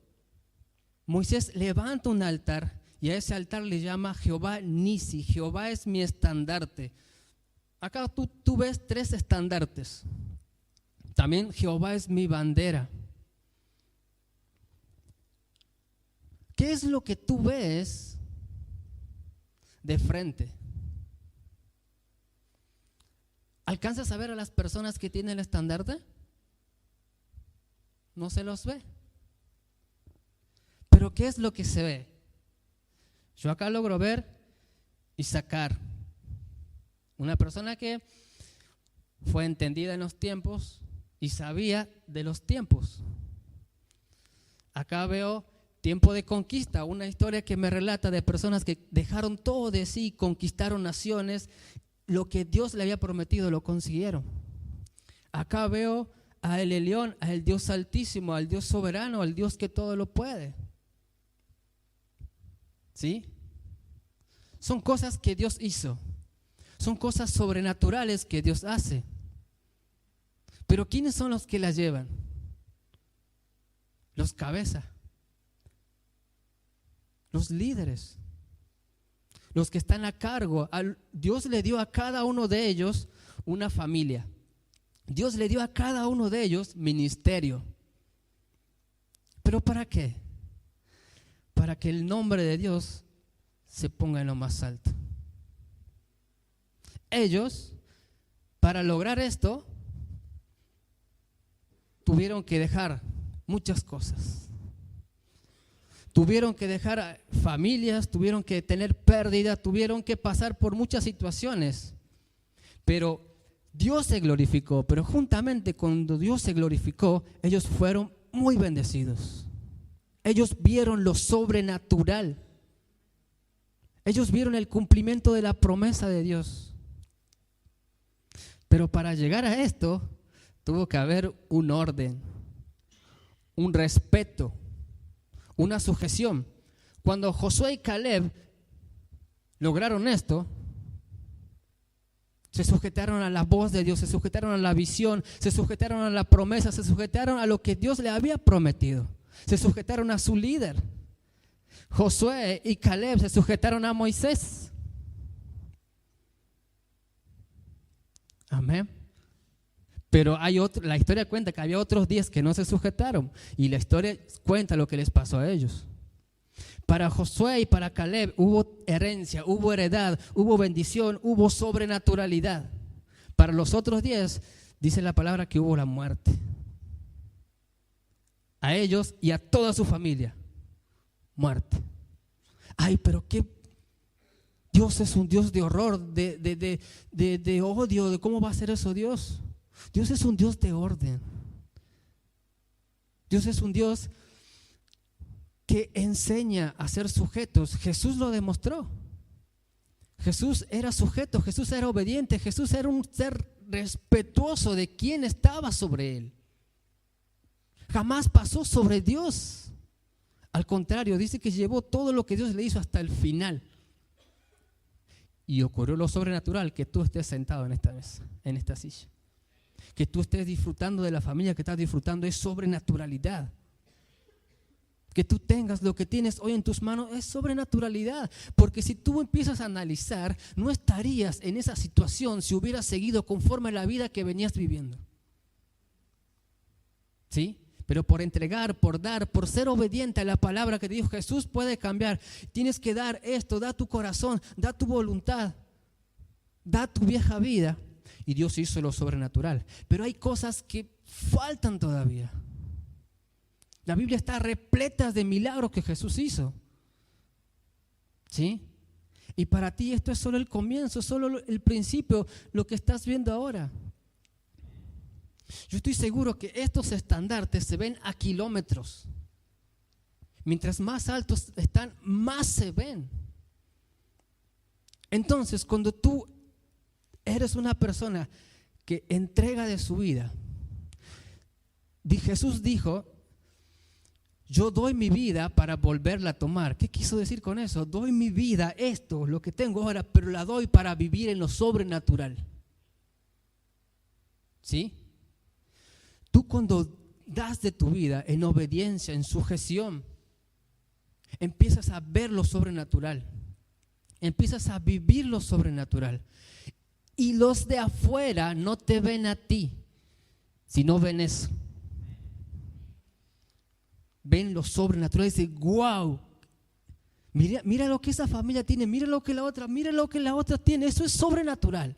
Moisés levanta un altar y a ese altar le llama Jehová Nisi. Jehová es mi estandarte. Acá tú ves 3 estandartes. También Jehová es mi bandera. ¿Qué es lo que tú ves de frente? ¿Alcanzas a ver a las personas que tienen el estandarte? No se los ve. Pero ¿qué es lo que se ve? Yo acá logro ver y sacar una persona que fue entendida en los tiempos y sabía de los tiempos. Acá veo tiempo de conquista, una historia que me relata de personas que dejaron todo de sí, conquistaron naciones, lo que Dios le había prometido lo consiguieron. Acá veo a El Elyon, al Dios altísimo, al Dios soberano, al Dios que todo lo puede. ¿Sí? Son cosas que Dios hizo. Son cosas sobrenaturales que Dios hace. Pero ¿quiénes son los que las llevan? Los cabezas. Los líderes. Los que están a cargo. Dios le dio a cada uno de ellos una familia. Dios le dio a cada uno de ellos ministerio. ¿Pero para qué? Para que el nombre de Dios se ponga en lo más alto. Ellos, para lograr esto, tuvieron que dejar muchas cosas. Tuvieron que dejar familias, tuvieron que tener pérdida, tuvieron que pasar por muchas situaciones. Pero Dios se glorificó, pero juntamente cuando Dios se glorificó, ellos fueron muy bendecidos. Ellos vieron lo sobrenatural. Ellos vieron el cumplimiento de la promesa de Dios. Pero para llegar a esto, tuvo que haber un orden, un respeto, una sujeción. Cuando Josué y Caleb lograron esto, se sujetaron a la voz de Dios, se sujetaron a la visión, se sujetaron a la promesa, se sujetaron a lo que Dios le había prometido, se sujetaron a su líder. Josué y Caleb se sujetaron a Moisés. Amén. Pero la historia cuenta que había otros 10 que no se sujetaron, y la historia cuenta lo que les pasó a ellos. Para Josué y para Caleb hubo herencia, hubo heredad, hubo bendición, hubo sobrenaturalidad. Para los otros 10 dice la palabra que hubo la muerte. A ellos y a toda su familia, muerte. Ay, pero qué Dios es un Dios de horror, de odio, de cómo va a ser eso Dios. Dios es un Dios de orden. Dios es un Dios que enseña a ser sujetos. Jesús lo demostró. Jesús era sujeto, Jesús era obediente, Jesús era un ser respetuoso de quien estaba sobre él. Jamás pasó sobre Dios. Al contrario, dice que llevó todo lo que Dios le hizo hasta el final. Y ocurrió lo sobrenatural, que tú estés sentado en esta mesa, en esta silla. Que tú estés disfrutando de la familia que estás disfrutando es sobrenaturalidad. Que tú tengas lo que tienes hoy en tus manos es sobrenaturalidad. Porque si tú empiezas a analizar, no estarías en esa situación si hubieras seguido conforme a la vida que venías viviendo. ¿Sí? Pero por entregar, por dar, por ser obediente a la palabra que te dijo Jesús puede cambiar. Tienes que dar esto, da tu corazón, da tu voluntad, da tu vieja vida. Y Dios hizo lo sobrenatural. Pero hay cosas que faltan todavía. La Biblia está repleta de milagros que Jesús hizo. ¿Sí? Y para ti esto es solo el comienzo, solo el principio, lo que estás viendo ahora. Yo estoy seguro que estos estandartes se ven a kilómetros. Mientras más altos están, más se ven. Entonces, cuando tú eres una persona que entrega de su vida, Jesús dijo, yo doy mi vida para volverla a tomar. ¿Qué quiso decir con eso? Doy mi vida, esto, lo que tengo ahora, pero la doy para vivir en lo sobrenatural. ¿Sí? Tú cuando das de tu vida en obediencia, en sujeción, empiezas a ver lo sobrenatural. Empiezas a vivir lo sobrenatural. Y los de afuera no te ven a ti, sino ven eso. Ven lo sobrenatural y dicen, wow, mira lo que esa familia tiene, mira lo que la otra tiene. Eso es sobrenatural.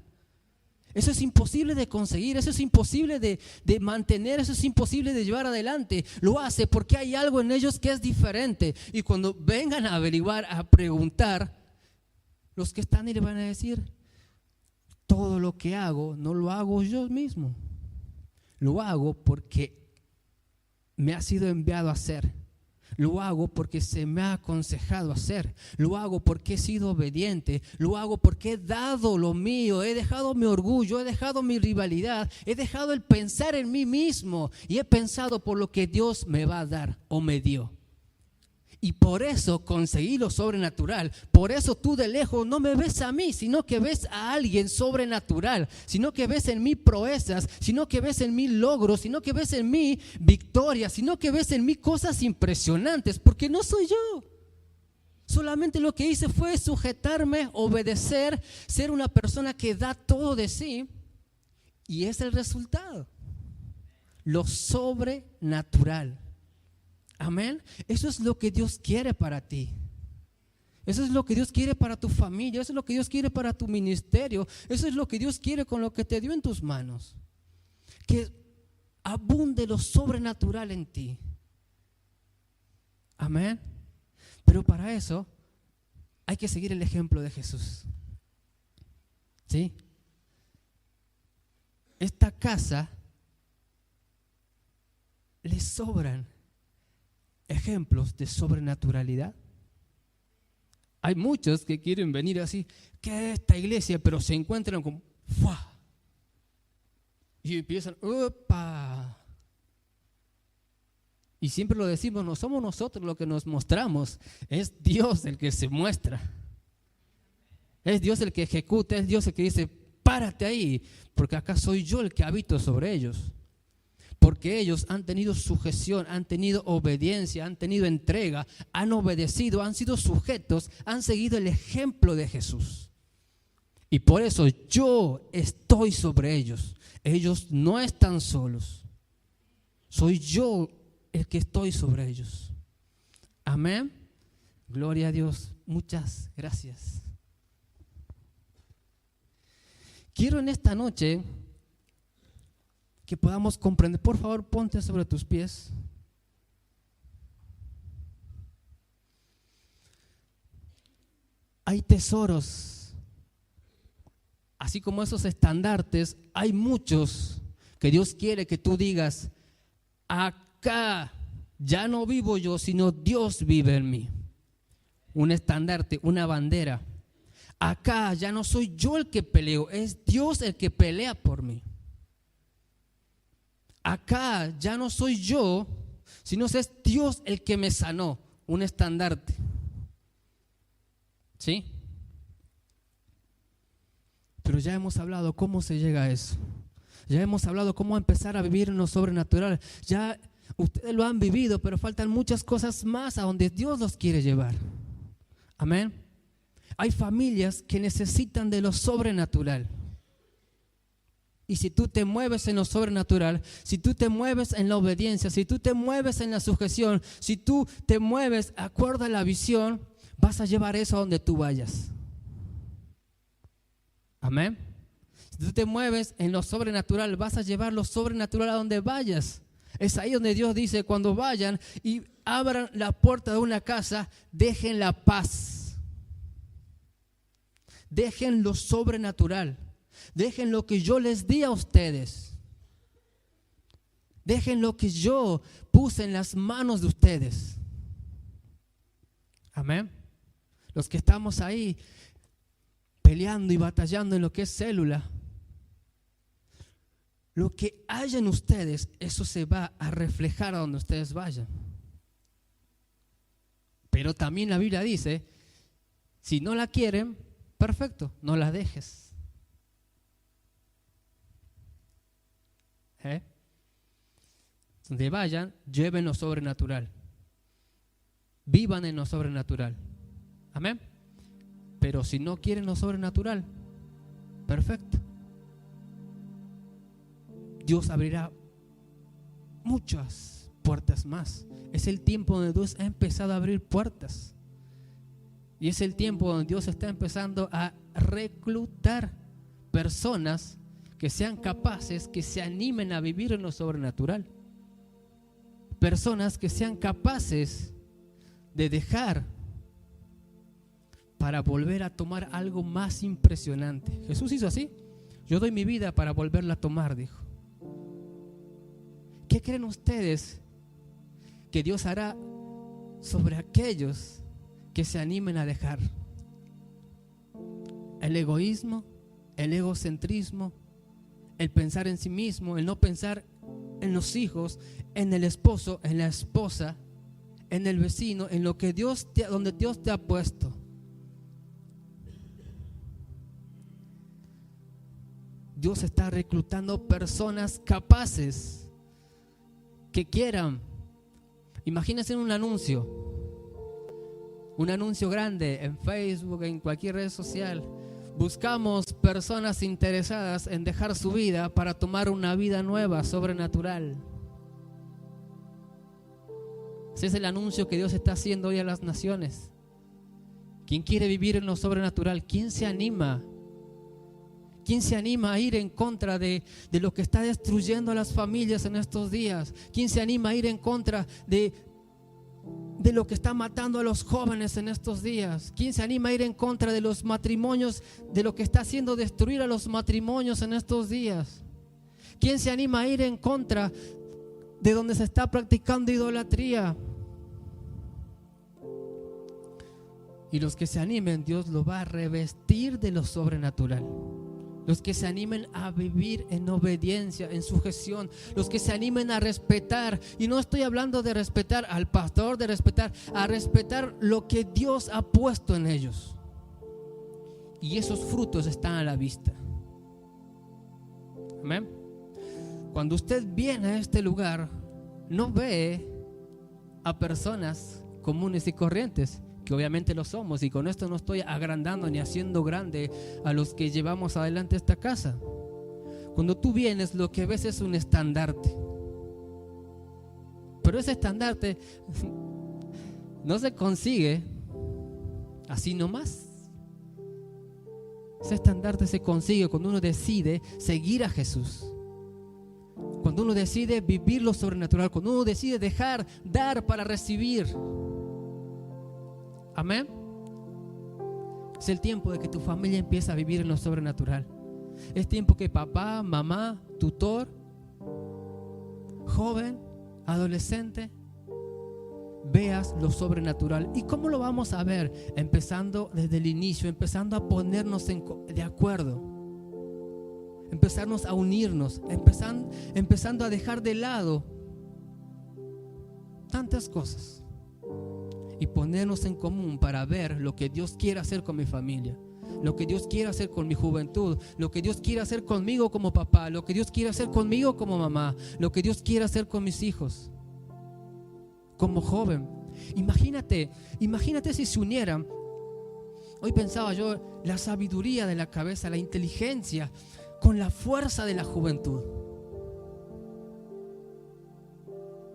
Eso es imposible de conseguir, eso es imposible de mantener, eso es imposible de llevar adelante. Lo hace porque hay algo en ellos que es diferente. Y cuando vengan a averiguar, a preguntar, los que están ahí le van a decir, todo lo que hago no lo hago yo mismo. Lo hago porque me ha sido enviado a hacer. Lo hago porque se me ha aconsejado hacer. Lo hago porque he sido obediente. Lo hago porque he dado lo mío. He dejado mi orgullo, he dejado mi rivalidad. He dejado el pensar en mí mismo. Y he pensado por lo que Dios me va a dar o me dio. Y por eso conseguí lo sobrenatural. Por eso tú de lejos no me ves a mí, sino que ves a alguien sobrenatural. Sino que ves en mí proezas, sino que ves en mí logros, sino que ves en mí victorias, sino que ves en mí cosas impresionantes. Porque no soy yo. Solamente lo que hice fue sujetarme, obedecer, ser una persona que da todo de sí. Y es el resultado. Lo sobrenatural. Amén. Eso es lo que Dios quiere para ti. Eso es lo que Dios quiere para tu familia. Eso es lo que Dios quiere para tu ministerio. Eso es lo que Dios quiere con lo que te dio en tus manos. Que abunde lo sobrenatural en ti. Amén. Pero para eso hay que seguir el ejemplo de Jesús. ¿Sí? Esta casa le sobran ejemplos de sobrenaturalidad. Hay muchos que quieren venir así, que esta iglesia, pero se encuentran con ¡fua! Y empiezan, ¡opa! Y siempre lo decimos, no somos nosotros los que nos mostramos, es Dios el que se muestra. Es Dios el que ejecuta, es Dios el que dice, párate ahí, porque acá soy yo el que habito sobre ellos. Porque ellos han tenido sujeción, han tenido obediencia, han tenido entrega, han obedecido, han sido sujetos, han seguido el ejemplo de Jesús. Y por eso yo estoy sobre ellos. Ellos no están solos. Soy yo el que estoy sobre ellos. Amén. Gloria a Dios. Muchas gracias. Quiero en esta noche que podamos comprender. Por favor, ponte sobre tus pies. Hay tesoros, así como esos estandartes, hay muchos que Dios quiere que tú digas, acá ya no vivo yo, sino Dios vive en mí. Un estandarte, una bandera. Acá ya no soy yo el que peleo, es Dios el que pelea por mí. Acá ya no soy yo, sino es Dios el que me sanó. Un estandarte. ¿Sí? Pero ya hemos hablado cómo se llega a eso. Ya hemos hablado cómo empezar a vivir en lo sobrenatural. Ya ustedes lo han vivido, pero faltan muchas cosas más a donde Dios los quiere llevar. Amén. Hay familias que necesitan de lo sobrenatural. Y si tú te mueves en lo sobrenatural, si tú te mueves en la obediencia, si tú te mueves en la sujeción, si tú te mueves acorde a la visión, vas a llevar eso a donde tú vayas. Amén. Si tú te mueves en lo sobrenatural, vas a llevar lo sobrenatural a donde vayas. Es ahí donde Dios dice, cuando vayan y abran la puerta de una casa, dejen la paz. Dejen lo sobrenatural. Dejen lo que yo les di a ustedes. Dejen lo que yo puse en las manos de ustedes. Amén. Los que estamos ahí peleando y batallando en lo que es célula, lo que haya en ustedes, eso se va a reflejar a donde ustedes vayan. Pero también la Biblia dice, si no la quieren, perfecto, no la dejes. Donde vayan, lleven lo sobrenatural. Vivan en lo sobrenatural. Amén. Pero si no quieren lo sobrenatural, perfecto. Dios abrirá muchas puertas más. Es el tiempo donde Dios ha empezado a abrir puertas. Y es el tiempo donde Dios está empezando a reclutar personas que sean capaces, que se animen a vivir en lo sobrenatural. Personas que sean capaces de dejar para volver a tomar algo más impresionante. Jesús hizo así. Yo doy mi vida para volverla a tomar, dijo. ¿Qué creen ustedes que Dios hará sobre aquellos que se animen a dejar el egoísmo, el egocentrismo, el pensar en sí mismo, el no pensar en los hijos, en el esposo, en la esposa, en el vecino, en lo que donde Dios te ha puesto. Dios está reclutando personas capaces que quieran. Imagínense un anuncio grande en Facebook, en cualquier red social. Buscamos personas interesadas en dejar su vida para tomar una vida nueva, sobrenatural. Ese es el anuncio que Dios está haciendo hoy a las naciones. ¿Quién quiere vivir en lo sobrenatural? ¿Quién se anima? ¿Quién se anima a ir en contra de lo que está destruyendo a las familias en estos días? ¿Quién se anima a ir en contra de lo que está matando a los jóvenes en estos días? ¿Quién se anima a ir en contra de los matrimonios, de lo que está haciendo destruir a los matrimonios en estos días? ¿Quién se anima a ir en contra de donde se está practicando idolatría? Y los que se animen, Dios lo va a revestir de lo sobrenatural. Los que se animen a vivir en obediencia, en sujeción. Los que se animen a respetar. Y no estoy hablando de respetar al pastor, a respetar lo que Dios ha puesto en ellos. Y esos frutos están a la vista. Amén. Cuando usted viene a este lugar, no ve a personas comunes y corrientes, que obviamente lo somos, y con esto no estoy agrandando ni haciendo grande a los que llevamos adelante esta casa. Cuando tú vienes, lo que ves es un estandarte, pero ese estandarte no se consigue así nomás. Ese estandarte se consigue cuando uno decide seguir a Jesús, cuando uno decide vivir lo sobrenatural, cuando uno decide dar para recibir. Amén. Es el tiempo de que tu familia empiece a vivir en lo sobrenatural. Es tiempo que papá, mamá, tutor, joven, adolescente, veas lo sobrenatural. ¿Y cómo lo vamos a ver? Empezando desde el inicio, empezando a ponernos de acuerdo, empezarnos a unirnos, empezando a dejar de lado tantas cosas y ponernos en común para ver lo que Dios quiere hacer con mi familia, lo que Dios quiere hacer con mi juventud, lo que Dios quiere hacer conmigo como papá, lo que Dios quiere hacer conmigo como mamá, lo que Dios quiere hacer con mis hijos como joven. Imagínate si se unieran. Hoy pensaba yo, la sabiduría de la cabeza, la inteligencia con la fuerza de la juventud.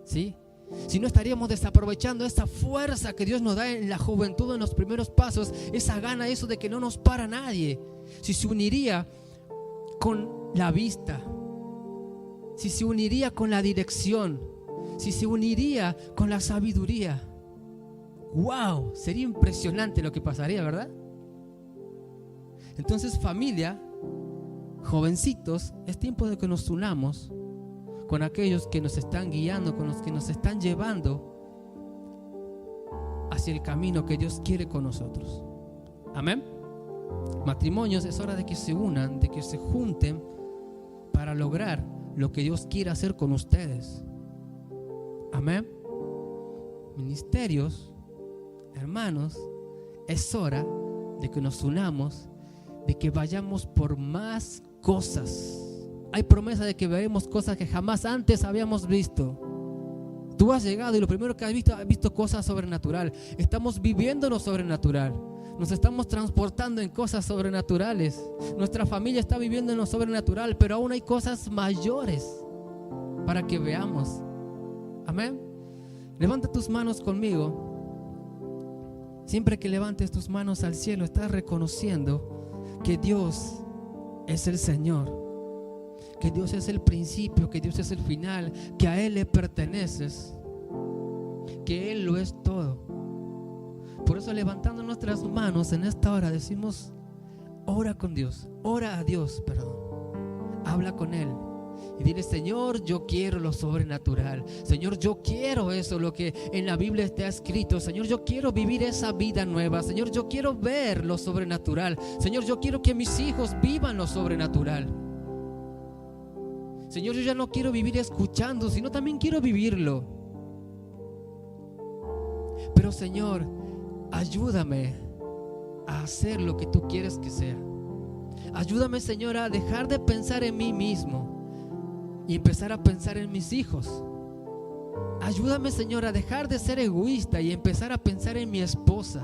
¿Sí? Si no, estaríamos desaprovechando esa fuerza que Dios nos da en la juventud, en los primeros pasos, esa gana, eso de que no nos para nadie. Si se uniría con la vista, si se uniría con la dirección, si se uniría con la sabiduría, wow, sería impresionante lo que pasaría, ¿verdad? Entonces, familia, jovencitos, es tiempo de que nos unamos con aquellos que nos están guiando, con los que nos están llevando hacia el camino que Dios quiere con nosotros. Amén. Matrimonios, es hora de que se unan, de que se junten para lograr lo que Dios quiere hacer con ustedes. Amén. Ministerios, hermanos, es hora de que nos unamos, de que vayamos por más cosas. Hay promesa de que veremos cosas que jamás antes habíamos visto. Tú has llegado y lo primero que has visto cosas sobrenaturales. Estamos viviendo lo sobrenatural. Nos estamos transportando en cosas sobrenaturales. Nuestra familia está viviendo en lo sobrenatural, pero aún hay cosas mayores para que veamos. Amén. Levanta tus manos conmigo. Siempre que levantes tus manos al cielo, estás reconociendo que Dios es el Señor, que Dios es el principio, que Dios es el final, que a Él le perteneces, que Él lo es todo. Por eso, levantando nuestras manos en esta hora, decimos: ora con Dios, ora a Dios, perdón. Habla con Él, Y dile: Señor, yo quiero lo sobrenatural. Señor, yo quiero eso, lo que en la Biblia está escrito. Señor, yo quiero vivir esa vida nueva. Señor, yo quiero ver lo sobrenatural. Señor, yo quiero que mis hijos vivan lo sobrenatural. Señor, yo ya no quiero vivir escuchando, sino también quiero vivirlo. Pero Señor, ayúdame a hacer lo que tú quieres que sea. Ayúdame, Señor, a dejar de pensar en mí mismo y empezar a pensar en mis hijos. Ayúdame, Señor, a dejar de ser egoísta y empezar a pensar en mi esposa.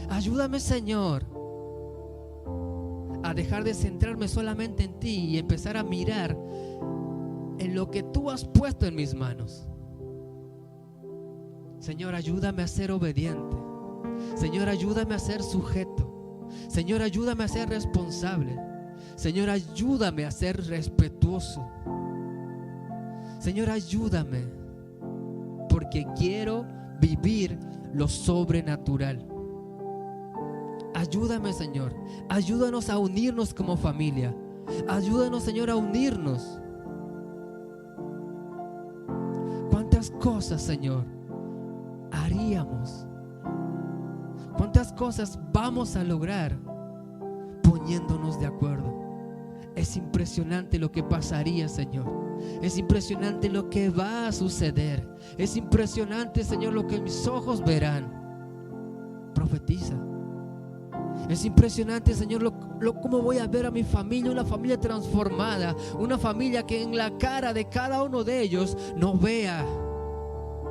Ayúdame, Señor, a dejar de centrarme solamente en ti y empezar a mirar en lo que tú has puesto en mis manos. Señor, ayúdame a ser obediente. Señor, ayúdame a ser sujeto. Señor, ayúdame a ser responsable. Señor, ayúdame a ser respetuoso. Señor, ayúdame, porque quiero vivir lo sobrenatural. Ayúdame, Señor. Ayúdanos a unirnos como familia. Ayúdanos, Señor, a unirnos. ¿Cuántas cosas, Señor, haríamos? ¿Cuántas cosas vamos a lograr poniéndonos de acuerdo? Es impresionante lo que pasaría, Señor. Es impresionante lo que va a suceder. Es impresionante, Señor, lo que mis ojos verán. Profetiza. Es impresionante, Señor, cómo voy a ver a mi familia, una familia transformada, una familia que en la cara de cada uno de ellos no vea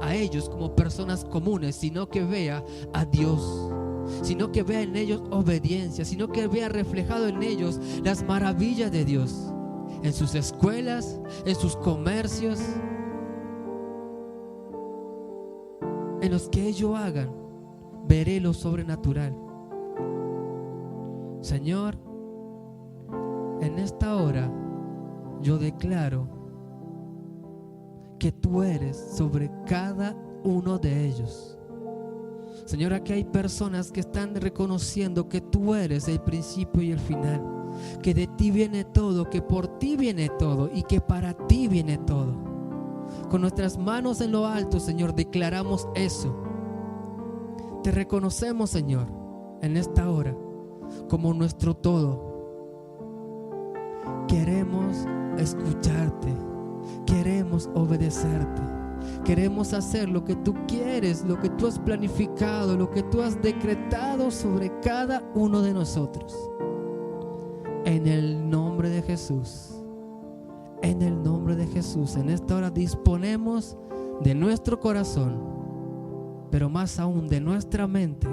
a ellos como personas comunes, sino que vea a Dios, sino que vea en ellos obediencia, sino que vea reflejado en ellos las maravillas de Dios, en sus escuelas, en sus comercios, en los que ellos hagan, veré lo sobrenatural. Señor, en esta hora yo declaro que tú eres sobre cada uno de ellos. Señor, aquí hay personas que están reconociendo que tú eres el principio y el final, que de ti viene todo, que por ti viene todo y que para ti viene todo. Con nuestras manos en lo alto, Señor, declaramos eso. Te reconocemos, Señor, en esta hora como nuestro todo. Queremos escucharte, queremos obedecerte, queremos hacer lo que tú quieres, lo que tú has planificado, lo que tú has decretado sobre cada uno de nosotros. En el nombre de Jesús, en el nombre de Jesús, en esta hora disponemos de nuestro corazón, pero más aún de nuestra mente,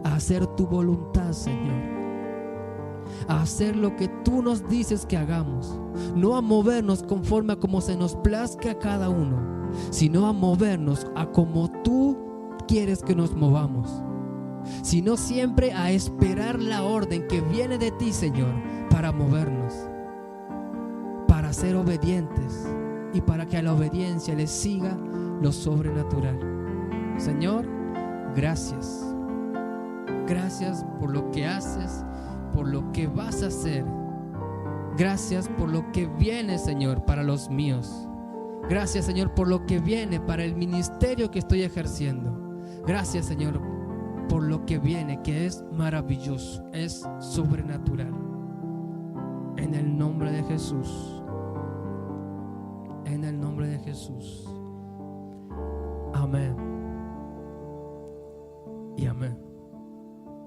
a hacer tu voluntad, Señor, a hacer lo que tú nos dices que hagamos, no a movernos conforme a como se nos plazca a cada uno, sino a movernos a como tú quieres que nos movamos, sino siempre a esperar la orden que viene de ti, Señor, para movernos, para ser obedientes y para que a la obediencia le siga lo sobrenatural. Señor, gracias. Gracias por lo que haces, por lo que vas a hacer. Gracias por lo que viene, Señor, para los míos. Gracias, Señor, por lo que viene para el ministerio que estoy ejerciendo. Gracias, Señor, por lo que viene, que es maravilloso, es sobrenatural. En el nombre de Jesús. En el nombre de Jesús. Amén. Y amén.